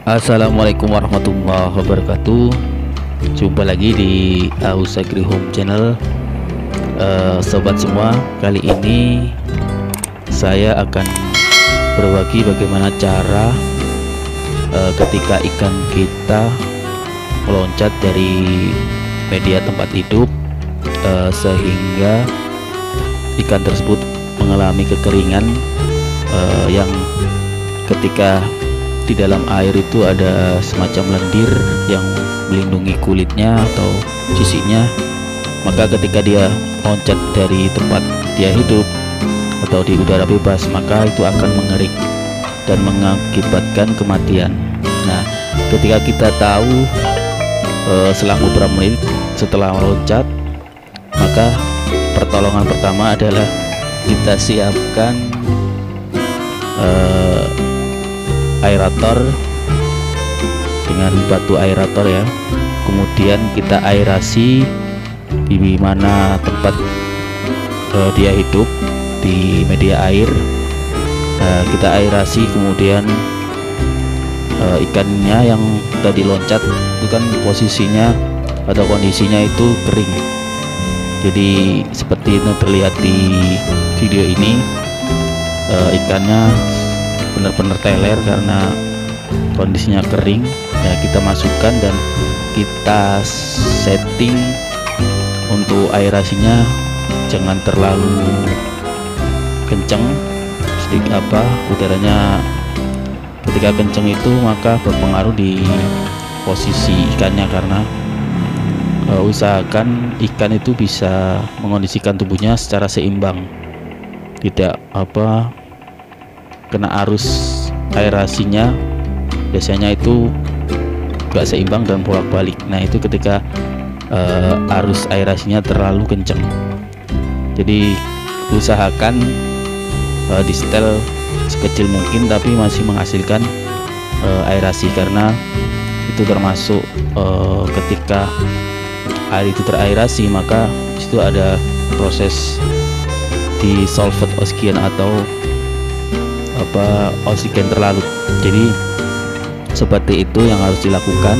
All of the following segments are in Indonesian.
Assalamualaikum warahmatullahi wabarakatuh. Jumpa lagi di Aus Agri Home Channel. Sobat semua, kali ini saya akan berbagi bagaimana cara ketika ikan kita meloncat dari media tempat hidup sehingga ikan tersebut mengalami kekeringan yang ketika di dalam air itu ada semacam lendir yang melindungi kulitnya atau sisiknya. Maka ketika dia loncat dari tempat dia hidup atau di udara bebas, maka itu akan mengering dan mengakibatkan kematian. Nah, ketika kita tahu selang beberapa menit setelah meloncat, maka pertolongan pertama adalah kita siapkan aerator dengan batu aerator ya. Kemudian kita aerasi di mana tempat dia hidup di media air. Kita aerasi, kemudian ikannya yang tadi loncat itu kan posisinya atau kondisinya itu kering. Jadi seperti itu terlihat di video ini, ikannya benar-benar teler karena kondisinya kering. Ya, kita masukkan dan kita setting untuk aerasinya jangan terlalu kenceng, sedikit udaranya ketika kenceng itu maka berpengaruh di posisi ikannya, karena usahakan ikan itu bisa mengondisikan tubuhnya secara seimbang, tidak kena arus aerasinya biasanya itu gak seimbang dan bolak-balik. Nah, itu ketika arus aerasinya terlalu kencang. Jadi usahakan di setel sekecil mungkin tapi masih menghasilkan aerasi, karena itu termasuk ketika air itu teraerasi maka itu ada proses disolved oksigen atau oksigen terlarut. Jadi seperti itu yang harus dilakukan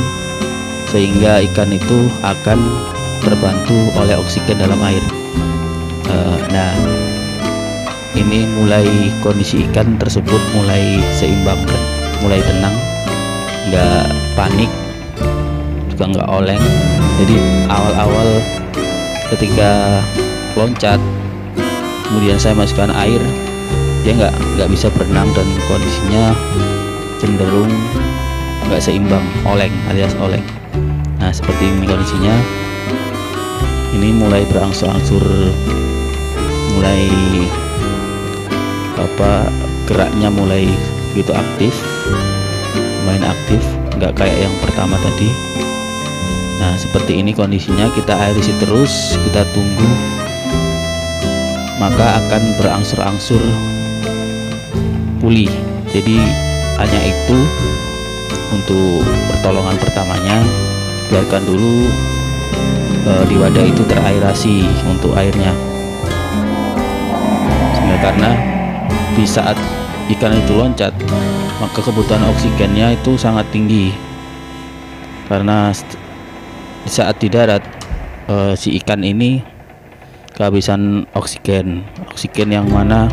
sehingga ikan itu akan terbantu oleh oksigen dalam air. Nah, ini mulai kondisi ikan tersebut mulai seimbang dan mulai tenang, nggak panik juga nggak oleng. Jadi awal-awal ketika loncat kemudian saya masukkan air, dia nggak bisa berenang dan kondisinya cenderung nggak seimbang, oleng alias oleng. Nah, seperti ini kondisinya. Ini mulai berangsur-angsur, mulai geraknya mulai begitu aktif, main aktif, nggak kayak yang pertama tadi. Nah, seperti ini kondisinya. Kita aerisi terus, kita tunggu, maka akan berangsur-angsur pulih. Jadi hanya itu untuk pertolongan pertamanya. Biarkan dulu di wadah itu teraerasi untuk airnya, sehingga karena di saat ikan itu loncat maka kebutuhan oksigennya itu sangat tinggi, karena di saat di darat si ikan ini kehabisan oksigen yang mana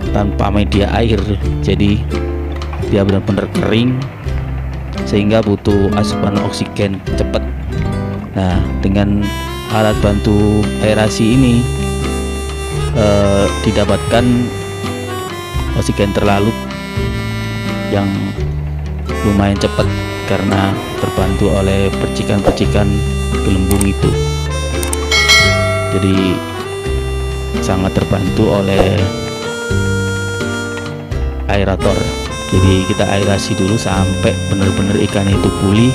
tanpa media air, jadi dia benar-benar kering sehingga butuh asupan oksigen cepat. Nah, dengan alat bantu aerasi ini didapatkan oksigen terlarut yang lumayan cepat karena terbantu oleh percikan-percikan gelembung itu. Jadi sangat terbantu oleh aerator. Jadi kita aerasi dulu sampai benar-benar ikan itu pulih,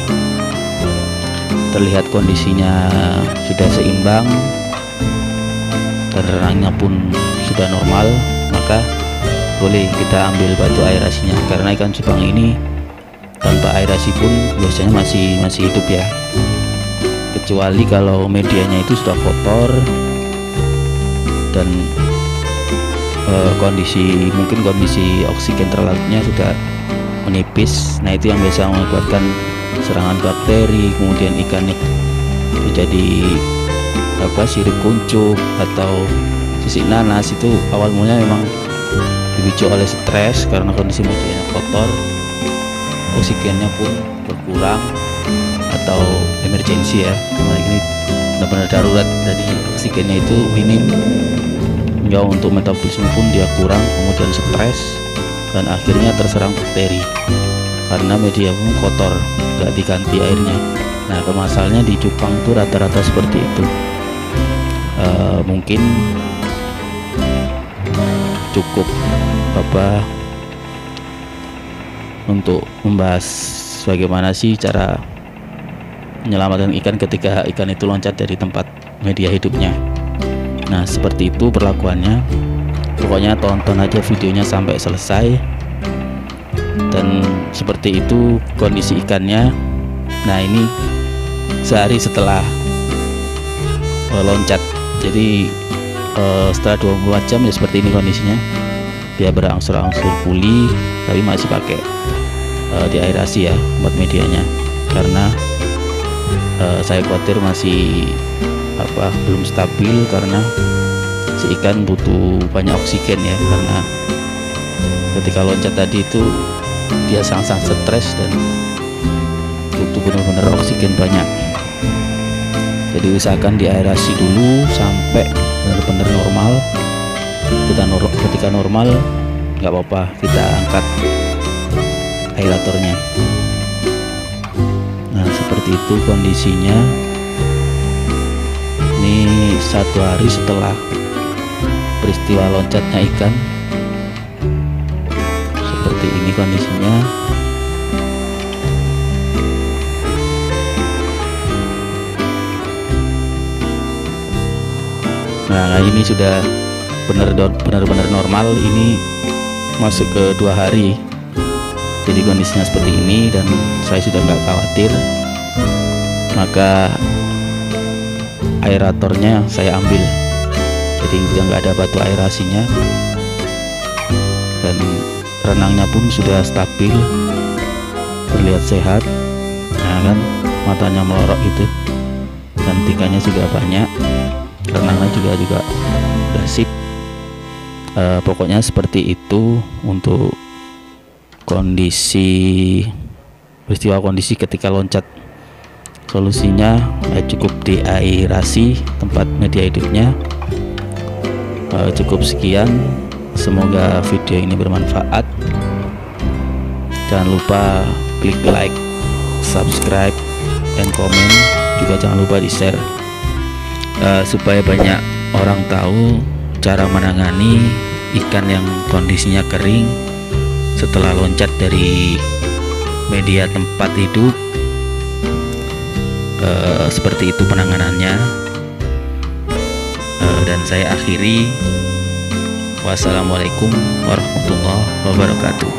terlihat kondisinya sudah seimbang dan renangnya pun sudah normal, maka boleh kita ambil batu aerasinya. Karena ikan cupang ini tanpa aerasi pun biasanya masih hidup ya, kecuali kalau medianya itu sudah kotor dan mungkin kondisi oksigen terlarutnya sudah menipis. Nah, itu yang biasa mengakibatkan serangan bakteri, kemudian ikannya menjadi sirip kuncup atau sisik nanas. Itu awal mulanya memang dipicu oleh stres karena kondisi medianya kotor, oksigennya pun berkurang atau emergensi ya. Nah, ini benar-benar darurat, jadi oksigennya itu minim ya, untuk metabolisme pun dia kurang, kemudian stres dan akhirnya terserang bakteri karena media pun kotor, gak diganti airnya. Nah, permasalahannya di cupang itu rata-rata seperti itu. Mungkin cukup untuk membahas bagaimana sih cara menyelamatkan ikan ketika ikan itu loncat dari tempat media hidupnya. Nah, seperti itu perlakuannya. Pokoknya tonton aja videonya sampai selesai. Dan seperti itu kondisi ikannya. Nah, ini sehari setelah loncat. Jadi setelah 24 jam ya seperti ini kondisinya. Dia berangsur-angsur pulih, tapi masih pakai diaerasi ya buat medianya, karena saya khawatir masih belum stabil, karena si ikan butuh banyak oksigen ya, karena ketika loncat tadi itu dia sangat stres dan butuh benar-benar oksigen banyak. Jadi usahakan diaerasi dulu sampai benar-benar normal. Ketika normal nggak apa-apa, kita angkat aeratornya. Nah, seperti itu kondisinya. Ini 1 hari setelah peristiwa loncatnya ikan, seperti ini kondisinya. Nah, ini sudah benar-benar normal. Ini masuk ke 2 hari, jadi kondisinya seperti ini dan saya sudah nggak khawatir. Maka aeratornya saya ambil, jadi udah nggak ada batu aerasinya, dan renangnya pun sudah stabil, terlihat sehat. Nah kan, matanya melorok gitu, dan ikannya juga banyak, renangnya juga udah sip. Pokoknya seperti itu untuk peristiwa kondisi ketika loncat. Solusinya cukup diaerasi tempat media hidupnya. Cukup sekian, semoga video ini bermanfaat. Jangan lupa klik like, subscribe, dan komen. Juga jangan lupa di share supaya banyak orang tahu cara menangani ikan yang kondisinya kering setelah loncat dari media tempat hidup. Seperti itu penanganannya. Dan saya akhiri. Wassalamualaikum warahmatullahi wabarakatuh.